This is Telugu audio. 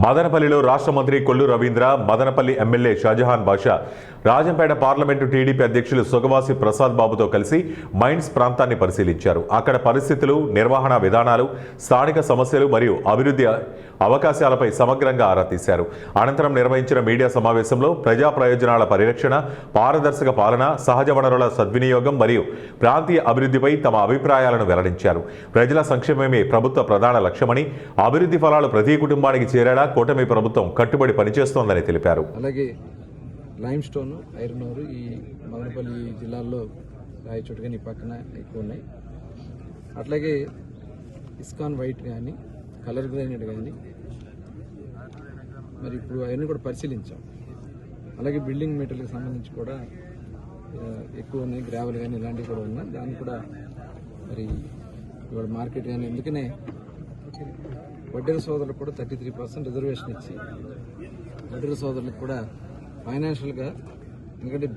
మదనపల్లిలో రాష్ట్ర మంత్రి కొల్లు రవీంద్ర, మదనపల్లి ఎమ్మెల్యే షాజహాన్ బాషా, రాజంపేట పార్లమెంటు టీడీపీ అధ్యక్షులు సుగవాసి ప్రసాద్ బాబుతో కలిసి మైన్స్ ప్రాంతాన్ని పరిశీలించారు. అక్కడ పరిస్థితులు, నిర్వహణ విధానాలు, స్థానిక సమస్యలు మరియు అభివృద్ధి అవకాశాలపై సమగ్రంగా ఆరా తీశారు. అనంతరం నిర్వహించిన మీడియా సమావేశంలో ప్రజా ప్రయోజనాల పరిరక్షణ, పారదర్శక పాలన, సహజ వనరుల సద్వినియోగం మరియు ప్రాంతీయ అభివృద్ధిపై తమ అభిప్రాయాలను వెల్లడించారు. ప్రజల సంక్షేమమే ప్రభుత్వ ప్రధాన లక్ష్యమని, అభివృద్ధి ఫలాలు ప్రతి కుటుంబానికి చేరేలా కూటమి ప్రభుత్వం కట్టుబడి పనిచేస్తోందని తెలిపారు. అలాగే లైమ్ స్టోన్, ఐరన్ ఓర్ ఈ మదనపల్లి జిల్లాల్లో రాయచోటు ఈ పక్కన ఎక్కువ ఉన్నాయి. అట్లాగే ఇస్కాన్ వైట్ కానీ, కలర్ గ్రానైట్ కానీ, మరి ఇప్పుడు అవన్నీ కూడా పరిశీలించాం. అలాగే బిల్డింగ్ మెటీరియల్కి సంబంధించి కూడా ఎక్కువ ఉన్నాయి, గ్రావెల్ కానీ ఇలాంటివి కూడా ఉన్నాయి. దాన్ని కూడా మరి ఇవాళ మార్కెట్ కానీ, ఎందుకనే వడ్డీర సోదరులకు కూడా 33% రిజర్వేషన్ ఇచ్చి వడ్డీర సోదరులకు కూడా ఫైనాన్షియల్గా, ఎందుకంటే